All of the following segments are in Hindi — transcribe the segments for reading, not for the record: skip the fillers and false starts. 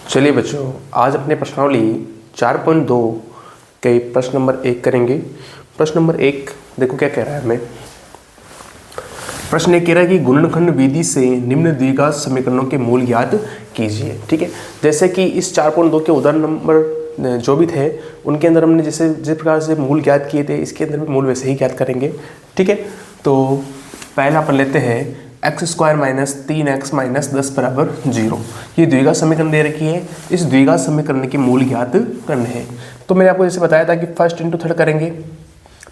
चलिए बच्चों, आज अपने प्रश्नावली 4.2 के प्रश्न नंबर 1 करेंगे। प्रश्न नंबर 1 देखो क्या कह रहा है हमें। प्रश्न 1 कह रहा है कि गुणनखंड विधि से निम्न द्विघात समीकरणों के मूल ज्ञात कीजिए। ठीक है, जैसे कि इस 4.2 के उदाहरण नंबर जो भी थे उनके अंदर हमने जैसे जिस प्रकार से मूल ज्ञात किए थे, इसके अंदर भी मूल वैसे ही ज्ञात करेंगे। ठीक है, तो पहला अपन लेते हैं x² माइनस 3x माइनस 10 बराबर 0। ये द्विघात समीकरण दे रखी है, इस द्विघात समीकरण के मूल ज्ञात करने हैं। तो मैंने आपको जैसे बताया था कि फर्स्ट इंटू थर्ड करेंगे,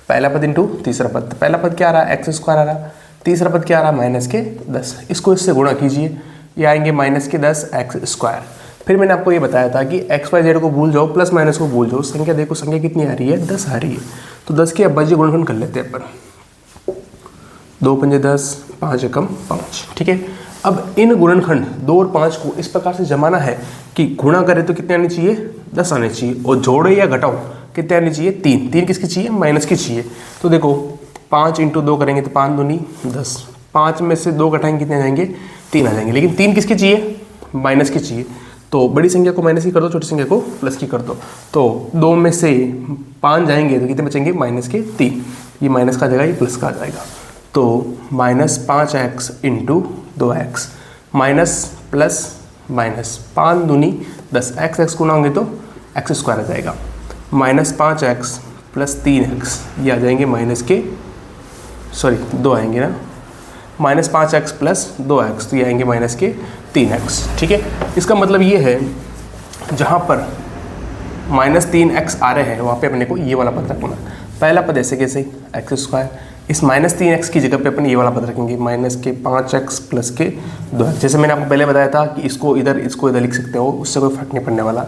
पहला पद इंटू तीसरा पद। पहला पद क्या आ रहा है x² आ रहा है, तीसरा पद क्या आ रहा है माइनस के 10। इसको इससे गुणा कीजिए, ये आएंगे माइनस के 10 x²। फिर मैंने आपको ये बताया था कि XYZ को भूल जाओ, प्लस माइनस को भूल जाओ। संख्या देखो, संख्या कितनी आ रही है, 10 आ रही है। तो 10 के अभाज्य गुणनखंड कर लेते हैं अपन। 2 पंजे 10, 5 एकम 5। ठीक है, अब इन गुणनखंड 2 और 5 को इस प्रकार से जमाना है कि गुणा करें तो कितने आने चाहिए, 10 आने चाहिए, और जोड़े या घटाओ कितने आने चाहिए, 3। 3 किसकी चाहिए, माइनस की चाहिए। तो देखो 5 इंटू 2 करेंगे तो 5 दूनी 10। 5 में से 2 घटाएंगे कितने आ जाएंगे, 3 आ जाएंगे। लेकिन 3 किसकी चाहिए, माइनस की चाहिए। तो बड़ी संख्या को माइनस की कर दो, छोटी संख्या को प्लस की कर दो। तो 2 में से 5 जाएंगे तो कितने बचेंगे, माइनस के 3। ये माइनस का आ जाएगा, ये प्लस का आ जाएगा। तो minus 5x into 2x minus plus minus 5 दूनी 10, x गुना होंगे तो x² आ जाएगा। माइनस 5x प्लस 3x ये आ जाएंगे माइनस के 2 आएंगे ना, माइनस 5x प्लस 2x तो ये आएंगे माइनस के 3x। ठीक है, इसका मतलब ये है जहाँ पर माइनस 3x आ रहे हैं वहाँ पे अपने को ये वाला पद रखना। पहला पद ऐसे कैसे x², इस माइनस 3x की जगह पे अपन ये वाला पद रखेंगे, माइनस के 5x प्लस के 2x। जैसे मैंने आपको पहले बताया था कि इसको इधर लिख सकते हो, उससे कोई फर्क नहीं पड़ने वाला।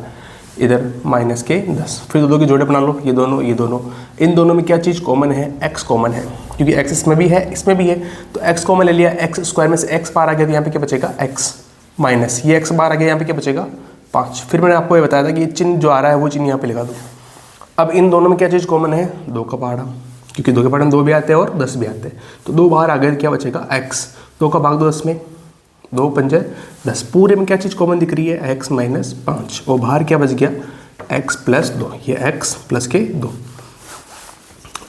इधर माइनस के 10, फिर दो के जोड़े बना लो, ये दोनों ये दोनों। इन दोनों में क्या चीज़ कॉमन है, x कॉमन है, क्योंकि x इसमें भी है इसमें भी है। तो x कॉमन ले लिया, x² में से x बार आ गया तो यहाँ पे क्या बचेगा, x माइनस ये x बार आ गया, यहाँ पे क्या बचेगा 5। फिर मैंने आपको ये बताया था कि ये चिन्ह जो आ रहा है वो चिन्ह यहाँ पे लगा दो। अब इन दोनों में क्या चीज़ कॉमन है, 2 का पहाड़ा, क्योंकि 2 के पहाड़े में 2 भी आते हैं और 10 भी आते हैं। तो 2 बाहर आ गए तो क्या बचेगा x। 2 का भाग 2 10 में, 2 पंजे 10। पूरे में क्या चीज़ कॉमन दिख रही है, x माइनस 5, और बाहर क्या बच गया, x प्लस 2। ये x प्लस के 2,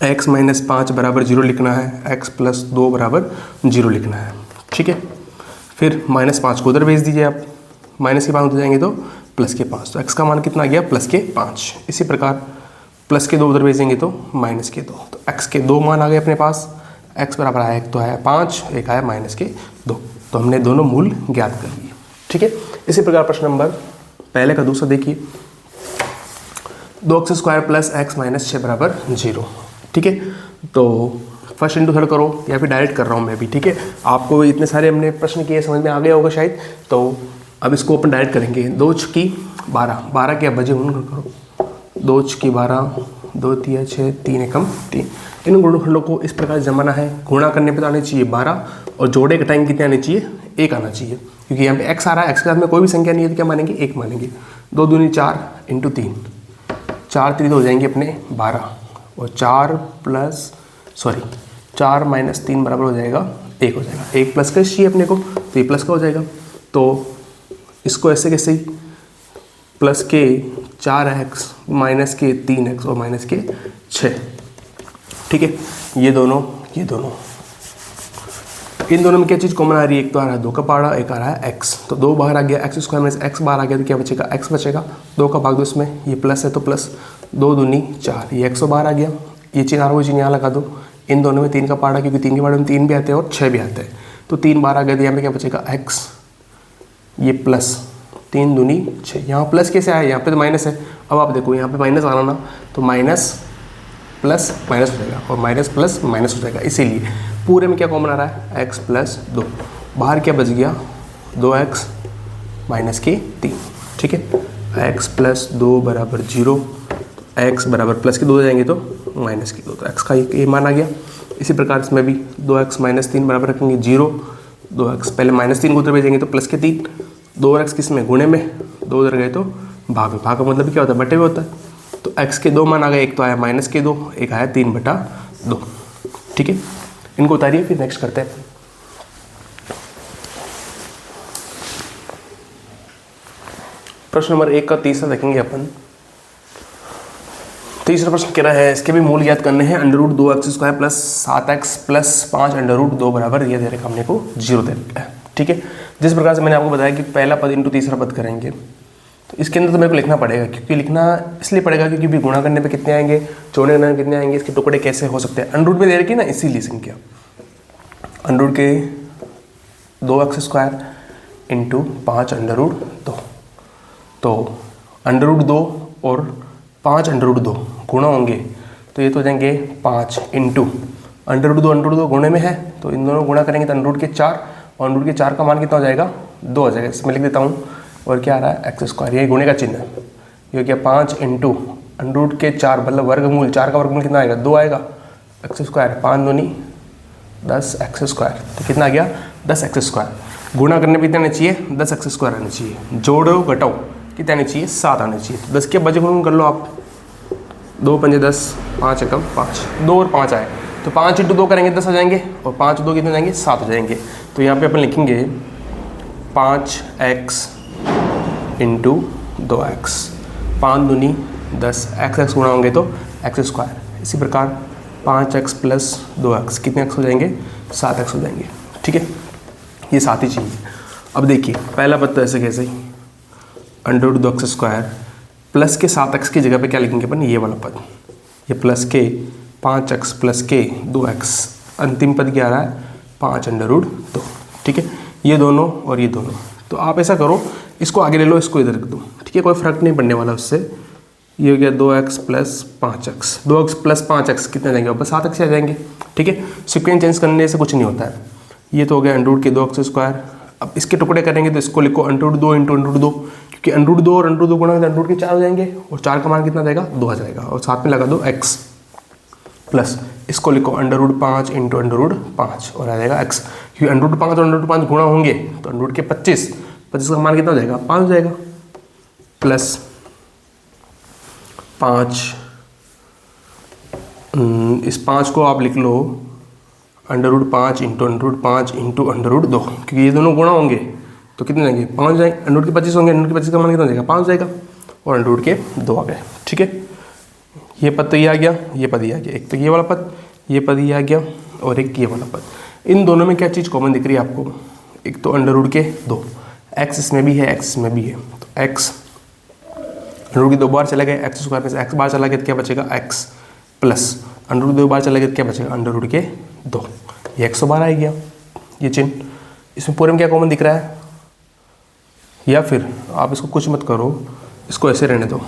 x माइनस 5 बराबर 0 लिखना है, x प्लस 2 बराबर 0 लिखना है। ठीक है, फिर माइनस 5 को उधर भेज दीजिए आप, माइनस के 5 हो जाएंगे तो प्लस के 5। तो x का मान कितना आ गया, प्लस के 5। इसी प्रकार प्लस के 2 उधर भेजेंगे तो माइनस के 2। तो x के 2 मान आ गए अपने पास। x बराबर आया, एक तो आया 5, एक आया माइनस के 2। तो हमने दोनों मूल ज्ञात कर लिए। ठीक है, इसी प्रकार प्रश्न नंबर पहले का दूसरा देखिए, 2x² प्लस x माइनस 6 बराबर 0। ठीक है, तो फर्स्ट इंटू थर्ड करो, या फिर डायरेक्ट कर रहा हूँ मैं भी। ठीक है, आपको इतने सारे हमने प्रश्न किए, समझ में आ गया होगा शायद। तो अब इसको अपन डायरेक्ट करेंगे। 2 छकी 12, 12 के बजे करो, 2 छकी 12, 2 तिया 6, 3 एकम 3। इन गुणनखंडों को इस प्रकार जमाना है। गुणा करने पे तो आने चाहिए 12, और जोड़े घटाएंगे कितने आने चाहिए, 1 आना चाहिए, क्योंकि यहाँ पे x आ रहा है, x के साथ में कोई भी संख्या नहीं है तो क्या मानेंगे, 1 मानेंगे। 2 दूनी 4 इंटू 3, 4 3 हो जाएंगे अपने 12, और 4 माइनस 3 बराबर हो जाएगा 1 हो जाएगा। 1 प्लस का चाहिए अपने को, तो ये प्लस का हो जाएगा। तो इसको ऐसे कैसे, प्लस के 4x माइनस के 3x और माइनस के 6। ठीक है, ये दोनों इन दोनों में क्या चीज़ कॉमन आ रही है, एक तो आ रहा है 2 का पहाड़ा, एक आ रहा है x। तो 2 बाहर आ गया, x² में से x बाहर आ गया तो क्या बचेगा, x बचेगा। 2 का भाग 2 इसमें, ये प्लस है तो प्लस, 2 दूनी 4, ये x बाहर आ गया। ये चिन्ह आ रहा है, वो चिन्ह यहाँ लगा दो। इन दोनों में 3 का पहाड़ा, क्योंकि 3 के पहाड़े में 3 भी आते हैं और 6 भी आते हैं। तो 3 बाहर आ गया तो यहाँ पे क्या बचेगा, x, ये प्लस 3 दूनी 6। यहाँ प्लस कैसे आया, यहाँ पे तो माइनस है। अब आप देखो यहाँ पे माइनस आना ना, तो माइनस प्लस माइनस हो जाएगा, और माइनस प्लस माइनस हो जाएगा। इसीलिए पूरे में क्या कॉमन आ रहा है, x प्लस 2। बाहर क्या बच गया, 2x माइनस के 3। ठीक है, x प्लस 2 बराबर 0, x बराबर प्लस के 2 हो जाएंगे तो माइनस के 2। तो x का ये मान आ गया। इसी प्रकार इसमें भी 2x माइनस 3 बराबर रखेंगे 0। 2x पहले माइनस 3 को उधर भेजेंगे तो प्लस के 3। 2x किस में, गुणे में, 2 उधर गए तो भाग में। भाग का मतलब क्या होता है, बटे में होता है। तो x के 2 मान आ गए, एक तो आया माइनस के 2, एक आया 3/2। ठीक है, इनको उतारिए, फिर नेक्स्ट करते हैं। प्रश्न नंबर 1 का तीसरा देखेंगे अपन। तीसरा प्रश्न कह रहा है इसके भी मूल ज्ञात करने हैं। Under root 2x² plus 7x plus 5 under root 2 बराबर ये दे रखा हमने को 0 दे रखा है। ठीक है, जिस प्रकार से मैंने आपको बताया कि पहला पद इंटू तीसरा पद करेंगे तो इसके अंदर तो मेरे को लिखना पड़ेगा, क्योंकि लिखना इसलिए पड़ेगा क्योंकि भी गुणा करने पे कितने आएंगे, जोड़ने करने में कितने आएंगे, इसके टुकड़े कैसे हो सकते हैं। अंडर रूट में दे रखी है ना, इसीलिए संख्या अंडर रूट के 2x² इंटू 5 अंडर रूट 2, तो अंडर रूट 2 और 5 अंडर रूट 2 गुणा होंगे तो ये तो हो जाएंगे 5 इंटू अंडर रूट 2 गुणे में है तो इन दोनों गुणा करेंगे तो अंडर रूट के 4 और अंडर रूट के 4 का मान कितना हो जाएगा 2 हो जाएगा। इसमें लिख देता हूँ और क्या आ रहा है x², ये गुणे का चिन्ह है। ये क्या 5 इंटू अंडर रूट के 4 मतलब वर्गमूल, 4 का वर्गमूल कितना आएगा 2 आएगा, x², 5 दूनी 10x², तो कितना आ गया 10x²। गुणा करने पर कितना आना चाहिए 10x² आना चाहिए, जोड़ो घटाओ कितना आना चाहिए 7 आना चाहिए। तो 10 के बजे गुण कर लो आप, 2 पंजे 10, 5 एकम 5, 2 और 5 आए तो 5 इंटू 2 करेंगे 10 आ जाएंगे और 5 2 कितने हो जाएंगे 7 हो जाएंगे। तो यहाँ पे अपन लिखेंगे 5x इंटू 2x, 5 दूनी 10, x गुणा होंगे तो x²। इसी प्रकार 5x प्लस 2x कितने x हो जाएंगे 7x हो जाएंगे। ठीक है, ये 7 ही चाहिए। अब देखिए पहला पद तो ऐसे कैसे अंडर रूट 2x² प्लस के 7x की जगह पे क्या लिखेंगे अपन, ये वाला पद, ये प्लस के 5x प्लस के 2x, अंतिम पद क्या आ रहा है 5 अंडर रूट 2। ठीक है, ये दोनों और ये दोनों, तो आप ऐसा करो इसको आगे ले लो, इसको इधर रख दो। ठीक है, कोई फर्क नहीं पड़ने वाला उससे। ये हो गया 2x plus 5x, 2x plus 5x कितने जाएंगे वापस 7x आ जाएंगे। ठीक है, सीक्वेंस चेंज करने से कुछ नहीं होता है। ये तो हो गया अंडर रूट के 2x²। अब इसके टुकड़े करेंगे तो इसको लिखो under root 2 into under root 2, क्योंकि अंडर रूट 2 और अंडर रूट 2 गुणा अंडर रूट के 4 हो जाएंगे और 4 का मान कितना जाएगा 2 आ जाएगा और साथ में लगा दो x प्लस इसको लिखो under root 5 into under root 5 और आ जाएगा x, क्योंकि अंडर रूट 5 और अंडर रूट 5 गुणा होंगे तो अंडर रूट के 25 का मान कितना हो जाएगा 5 हो जाएगा, प्लस 5 इस 5 को आप लिख लो under root 5 into under root 5 into under root 2, क्योंकि ये दोनों गुणा होंगे तो कितने जाएंगे 5 जाएंगे, अंडर रूट के 25 होंगे, अंडर रूट के 25 का मान कितना हो जाएगा 5 जाएगा और अंडर रूट के 2 आ गए। ठीक है, ये पद तो ये आ गया, ये पद ये आ गया, एक तो ये वाला पद, ये पद ये आ गया और एक ये वाला पद। इन दोनों में क्या चीज़ कॉमन दिख रही है आपको, एक तो अंडर रूट के 2, x इसमें भी है x इसमें भी है, तो x अंडर रूट के 2 बार चला गया x² में से x बार चला गया तो क्या बचेगा x प्लस अंडर रूट 2 बार चला गया तो क्या बचेगा अंडर रूट के 2, ये 100 बार आ गया ये चिन्ह। इसमें पूरे में क्या कॉमन दिख रहा है, या फिर आप इसको कुछ मत करो, इसको ऐसे रहने दो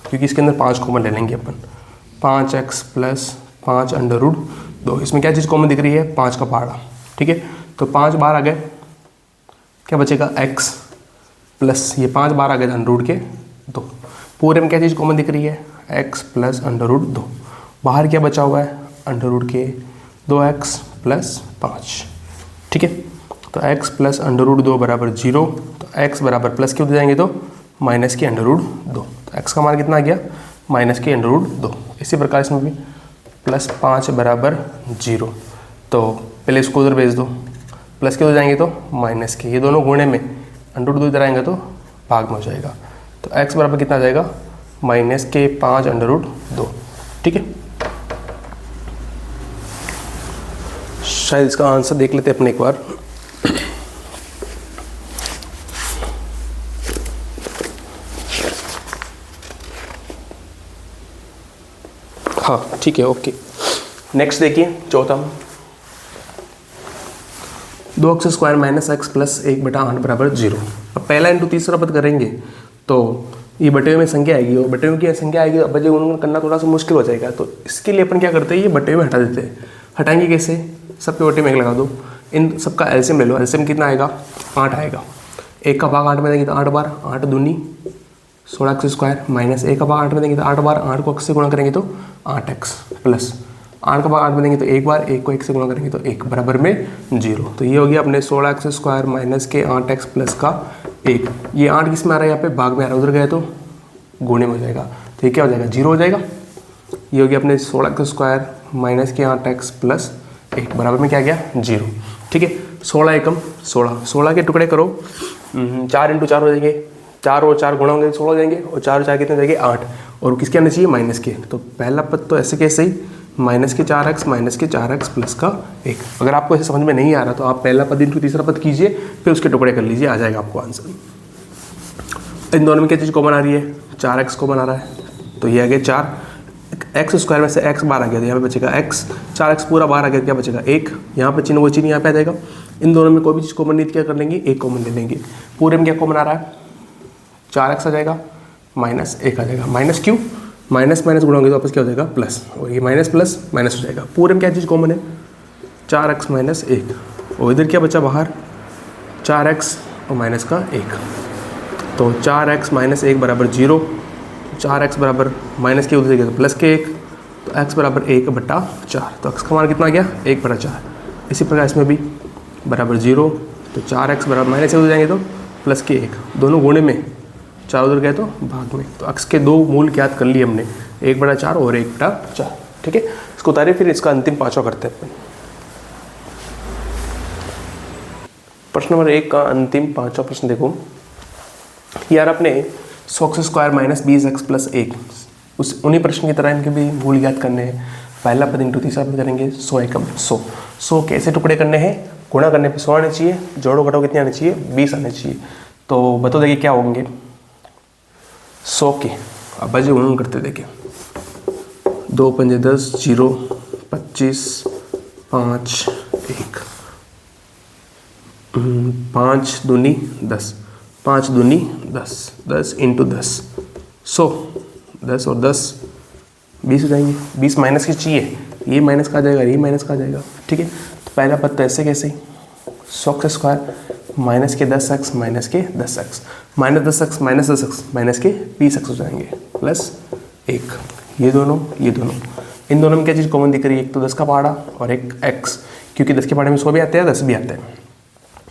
क्योंकि इसके अंदर 5 कॉमन ले लेंगे अपन, 5x प्लस 5 अंडर रूट 2। इसमें क्या चीज़ कॉमन दिख रही है 5 का पहाड़ा। ठीक है, तो 5 बार आ गए, क्या बचेगा x प्लस ये 5 बार आ गए अंडर रूट के 2। पूरे में क्या चीज़ कॉमन दिख रही है x प्लस अंडर रूट 2, बाहर क्या बचा हुआ है अंडर रूट के 2x प्लस 5। ठीक है, तो x प्लस अंडर रूट 2 बराबर 0, तो x बराबर प्लस के हो जाएंगे तो माइनस के अंडर रूट 2, तो x का मान कितना आ गया माइनस के अंडर रूट 2। इसी प्रकार इसमें भी प्लस 5 बराबर 0, तो पहले इसको उधर भेज दो, प्लस के हो जाएंगे तो माइनस के, ये दोनों गुणे में अंडर रूट 2 इधर आएंगे तो भाग में हो जाएगा, तो x बराबर कितना आ जाएगा माइनस के 5 अंडर रूट 2। ठीक है, शायद इसका आंसर देख लेते हैं अपने एक बार। हाँ ठीक है, ओके। नेक्स्ट देखिए चौथा, 2x² माइनस x प्लस 1/8 बराबर 0। अब पहला इंटू तीसरा पद करेंगे तो ये बटे हुए में संख्या आएगी और बटे हुए की संख्या आएगी, बचे गुणन करना थोड़ा सा मुश्किल हो जाएगा, तो इसके लिए अपन क्या करते हैं ये बटे हुए हटा देते हैं। हटाएंगे कैसे, सबके बटे में 1 लगा दो, इन सबका एलसीएम ले लो, एलसीएम कितना आएगा 8 आएगा, 1 का भाग 8 में देंगे तो 8 बार, 8 दूनी 16x² माइनस 1 का भाग 8 में देंगे तो 8 बार, 8 को x से गुणा करेंगे तो 8x प्लस 8 का भाग 8 में देंगे तो 1 बार, 1 को 1 से गुणा करेंगे तो 1 बराबर में 0। तो ये हो गया अपने 16x² माइनस के 8x प्लस का 1। ये 8 किस में आ रहा है यहाँ पे भाग में आ रहा है, उधर गए तो गुणे में हो जाएगा, तो ये क्या हो जाएगा 0 हो जाएगा। ये हो गया अपने 16x² माइनस के 8x प्लस 1 बराबर में क्या गया 0। ठीक है, 16 एकम 16, 16 के टुकड़े करो, 4 इंटू 4 हो जाएंगे 4 और 4 गुणा होंगे 16 हो जाएंगे, और 4 और 4 कितने हो जाएंगे 8, और किसके आने चाहिए माइनस के। तो पहला पद तो ऐसे कैसे ही माइनस के 4x माइनस के 4x प्लस का 1। अगर आपको ऐसे समझ में नहीं आ रहा तो आप पहला पद इंटू तीसरा पद कीजिए, फिर उसके टुकड़े कर लीजिए, आ जाएगा आपको आंसर। इन दोनों में क्या चीज़ कॉमन आ रही है, 4x कॉमन आ रहा है, तो ये आ गया 4, एक्स स्क्वायर में से x बाहर आ गया तो यहाँ पे बचेगा x, 4x पूरा बाहर आ गया क्या बचेगा 1, यहाँ पे चिन्ह वो चिन्ह यहाँ पे आ जाएगा। इन दोनों में कोई भी चीज़ कॉमन नहीं, क्या कर लेंगे 1 कॉमन ले लेंगे। पूरे में क्या कॉमन आ रहा है 4x आ जाएगा माइनस 1 आ जाएगा, माइनस क्यों, माइनस माइनस गुणा होंगे तो वापस क्या हो जाएगा प्लस, और ये माइनस प्लस माइनस हो जाएगा। पूरे में क्या चीज़ कॉमन है 4x माइनस 1, और इधर क्या बचा बाहर 4x और माइनस का 1, तो 4x माइनस 1 बराबर 0, 4x बराबर माइनस के उधर तो प्लस के 1, तो x बराबर 1/4, तो x का मान कितना आ गया 1/4। इसी प्रकार इसमें भी बराबर 0, तो 4x बराबर माइनस के उधर जाएंगे तो प्लस के 1, दोनों गुणे में 4 उधर गए तो भाग में, तो x के 2 मूल ज्ञात कर लिए हमने 1/4 और 1/4। ठीक है, इसको उतारिए, फिर इसका अंतिम पाँचवा करते हैं अपन। प्रश्न नंबर 1 का अंतिम पाँचवा प्रश्न देखो यार, अपने 100x² माइनस 20x प्लस 1 उन्हीं प्रश्न की तरह इनके भी मूल ज्ञात करने हैं। पहला पद इंटू तीसरा पद करेंगे 100 एकम 100 कैसे टुकड़े करने हैं, गुणा करने पे 100 आने चाहिए, जोड़ो घटाओ कितने आने चाहिए 20 आने चाहिए। तो बताओ देखिए क्या होंगे 100 के, अब बाजी गुणन करते देखिए 2 पंजे 10, 0 25 5 1, 5 दूनी 10, 5 दूनी 10, 10 इंटू 10 100, 10 और 10 20 हो जाएंगे। 20 माइनस की चाहिए, ये माइनस का आ जाएगा, ये माइनस का आ जाएगा। ठीक है, तो पहला पद तो ऐसे कैसे 100x² माइनस के 10x माइनस के 10x, minus 10x minus 10x minus के 20x हो जाएंगे, प्लस 1, ये दोनों इन दोनों में क्या चीज़ कॉमन दिख रही है, एक तो 10 का पहाड़ा और एक x, क्योंकि 10 के पहाड़े में 100 भी आते हैं 10 भी आते हैं,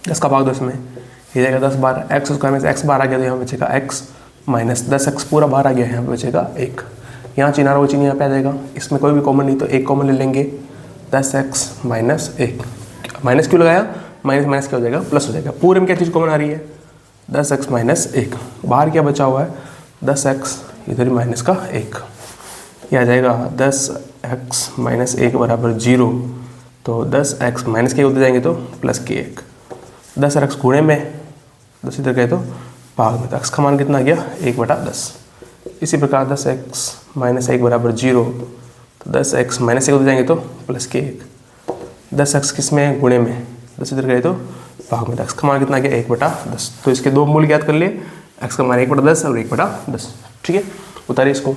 10 का भाग 10 में ये जाएगा 10 बार, एक्स स्क्वायर में से x बार आ गया तो यहाँ बचेगा x माइनस 10x पूरा बाहर आ गया है, यहाँ पे बचेगा 1, यहाँ चिन्ह वो चिन्ह यहाँ पे आ जाएगा, इसमें कोई भी कॉमन नहीं तो 1 कॉमन ले लेंगे, 10x माइनस 1, माइनस क्यों लगाया, माइनस माइनस क्या हो जाएगा प्लस हो जाएगा। पूरे में क्या चीज़ कॉमन आ रही है 10x माइनस 1, बाहर क्या बचा हुआ है 10x, इधर माइनस का 1, यह आ जाएगा 10x माइनस 1 बराबर 0, तो 10x माइनस के उधर जाएंगे तो प्लस के 1, 10x गुणे में 10 इधर गए तो भाग में, तो x का मान कितना आ गया 1/10। इसी प्रकार 10x माइनस 1 बराबर 0, तो 10x माइनस 1 उधर जाएंगे तो प्लस के 1, 10x किस में गुणे में 10 इधर गए तो भाग में, तो x का मान कितना आ गया 1/10। तो इसके दो मूल ज्ञात कर लिए, x का मान 1/10 और 1/10। ठीक है, उतारिए इसको।